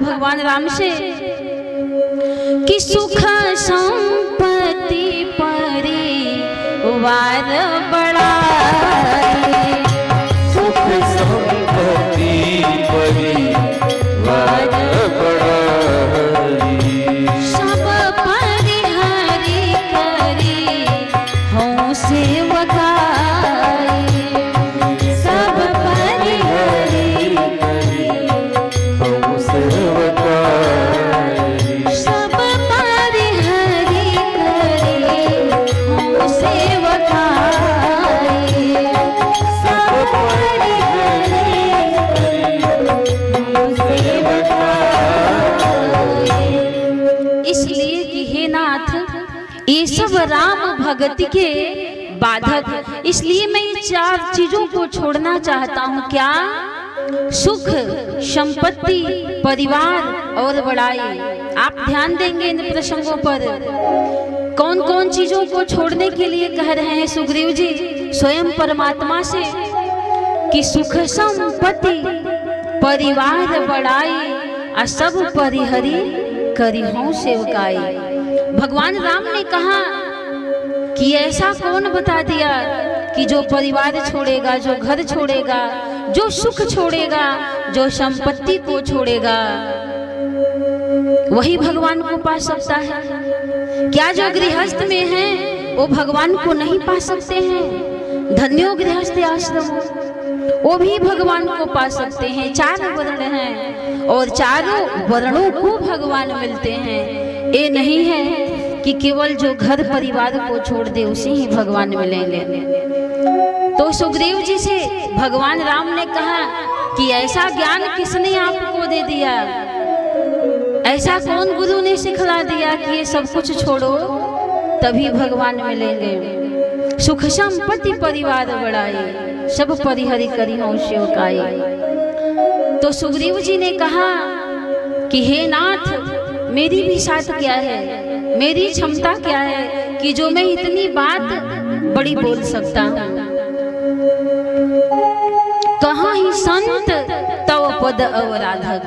भगवान राम से कि सुख संपत्ति परिवार बढ़ाए, सुख संपत्ति परिवार बढ़ाई, सब परिहरि करी हों सेवकाई, सब परिहरि करी हम सेवकाई, सब परिहरि करी हों सेवकाई, सब परिहरि करी हों सेवकाई। इसलिए कि हे नाथ, ये सब राम भगति के बाधक, इसलिए मैं ये 4 चीजों को छोड़ना चाहता हूँ। क्या? सुख, संपत्ति, परिवार और बड़ाई। आप ध्यान देंगे इन प्रसंगों पर। कौन कौन चीजों को छोड़ने के लिए कह रहे हैं सुग्रीव जी स्वयं परमात्मा से कि सुख संपत्ति परिवार बड़ाई और सब परिहरि करी हों सेवकाई। भगवान राम ने कहा कि ऐसा कौन बता दिया कि जो परिवार छोड़ेगा, जो घर छोड़ेगा, जो सुख छोड़ेगा, जो संपत्ति को छोड़ेगा, वही भगवान को पा सकता है। क्या जो गृहस्थ में है वो भगवान को नहीं पा सकते हैं? धन्यो गृहस्थ आश्रम, वो भी भगवान को पा सकते हैं। 4 वर्ण हैं और चारों वर्णों को भगवान मिलते हैं। ये नहीं है कि केवल जो घर परिवार को छोड़ दे उसे ही भगवान मिलेंगे। तो सुग्रीव जी से भगवान राम ने कहा कि ऐसा ज्ञान किसने आपको दे दिया, ऐसा कौन गुरु ने सिखला दिया कि ये सब कुछ छोड़ो तभी भगवान मिलेंगे। सुख संपत्ति परिवार बढ़ाई, सब परिहरि करी हों सेवकाई। तो सुग्रीव जी ने कहा कि हे नाथ, मेरी भी साथ क्या है, मेरी क्षमता क्या है कि जो मैं इतनी बात बड़ी बोल सकता हूँ। कहाँ ही संत तव पद अवराधक,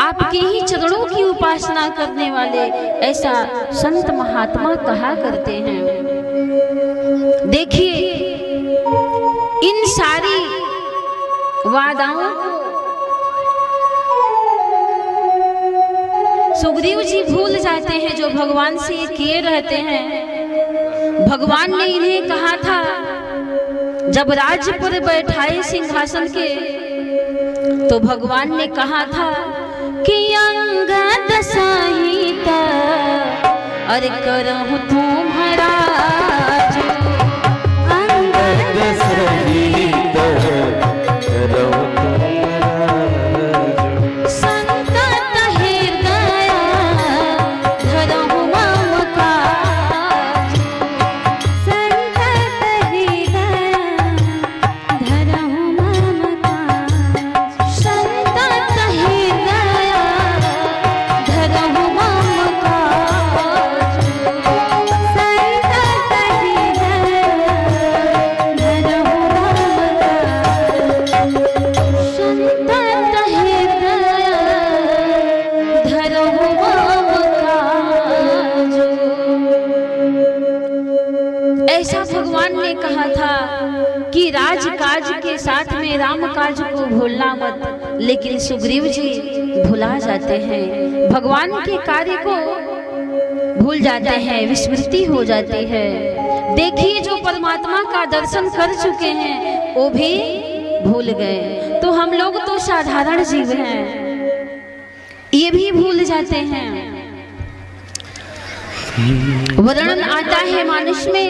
आपके ही चरणों की उपासना करने वाले ऐसा संत महात्मा कहा करते हैं। देखिए इन सारी वादाओं को सुग्रीव जी भूल जाते हैं जो भगवान से किए रहते हैं। भगवान ने इन्हें कहा था जब राज्य पर बैठाए सिंहासन के, तो भगवान ने कहा था कि अंगद सहित अरे करहु तुम्हारा अंगद सहित करहु संतत हृदय धरहु मम काज, संतत हृदय धरहु मम काज, संतत हृदय धरहु मम काज, संतत हृदय धरहु मम काज, संतत हृदय धरहु मम काज। ऐसा भगवान ने कहा था कि राजकाज के साथ में राम काज को भूलना मत, लेकिन सुग्रीव जी भुला जाते हैं, भगवान के कार्य को भूल जाते हैं, विस्मृति हो जाती है। देखिए जो परमात्मा का दर्शन कर चुके हैं वो भी भूल गए। तो हम लोग तो साधारण जीव हैं, ये भी भूल जाते हैं। वर्णन आता है मानस में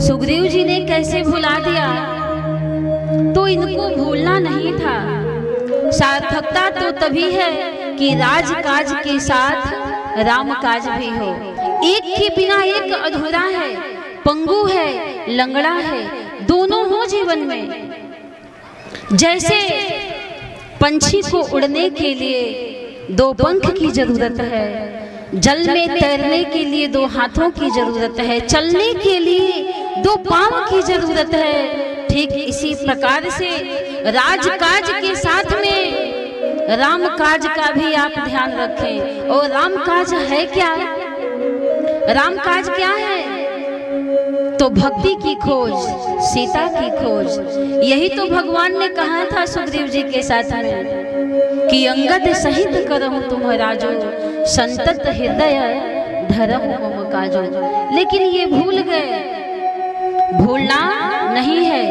सुग्रीव जी ने कैसे भुला दिया, तो इनको भूलना नहीं था। सार्थकता तो तभी है कि राजकाज के साथ राम काज भी हो। एक के बिना एक अधूरा है, पंगु है, लंगड़ा है, दोनों हो जीवन में। जैसे पंछी को उड़ने के लिए 2 पंख की जरूरत है, जल में तैरने के लिए 2 हाथों की जरूरत है, चलने के लिए दो पांव की जरूरत है। ठीक इसी प्रकार से राजकाज के साथ में राम काज का भी आप ध्यान रखें। और राम काज है क्या? राम काज क्या है? तो भक्ति की खोज, सीता की खोज। यही तो भगवान ने कहा था सुग्रीव जी के साथ में कि अंगद सहित करहु तुम्हारा जो संतत हृदय धरहु मम काजो। लेकिन ये भूल गए। भूलना नहीं है,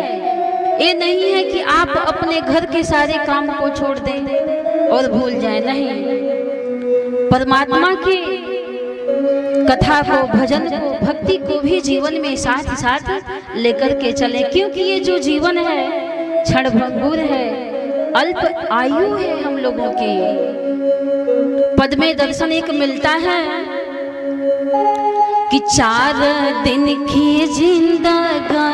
ये नहीं है कि आप अपने घर के सारे काम को छोड़ दें और भूल जाए, नहीं। परमात्मा की कथा को, भजन को, भक्ति को भी जीवन में साथ साथ लेकर के चले, क्योंकि ये जो जीवन है क्षणभंगुर है, अल्प आयु है हम लोगों की। पद में दर्शन एक मिलता है कि 4 दिन की जिंदगानिया